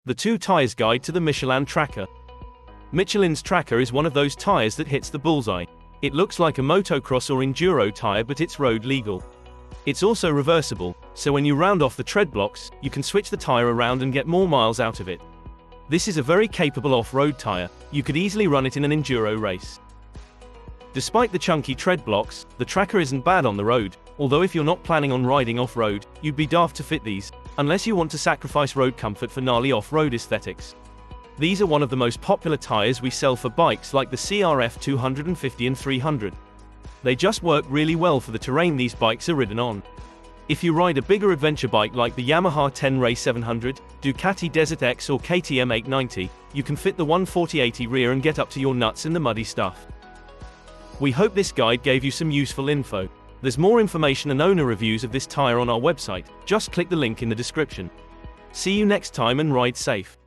The 2 Tires Guide to the Michelin Tracker. Michelin's Tracker is one of those tires that hits the bullseye. It looks like a motocross or enduro tire, but it's road legal. It's also reversible, so when you round off the tread blocks, you can switch the tire around and get more miles out of it. This is a very capable off-road tire. You could easily run it in an enduro race. Despite the chunky tread blocks, the Tracker isn't bad on the road, although if you're not planning on riding off-road, you'd be daft to fit these, unless you want to sacrifice road comfort for gnarly off-road aesthetics. These are one of the most popular tires we sell for bikes like the CRF 250 and 300. They just work really well for the terrain these bikes are ridden on. If you ride a bigger adventure bike like the Yamaha Tenere 700, Ducati Desert X or KTM 890, you can fit the 140/80 rear and get up to your nuts in the muddy stuff. We hope this guide gave you some useful info. There's more information and owner reviews of this tire on our website. Just click the link in the description. See you next time and ride safe.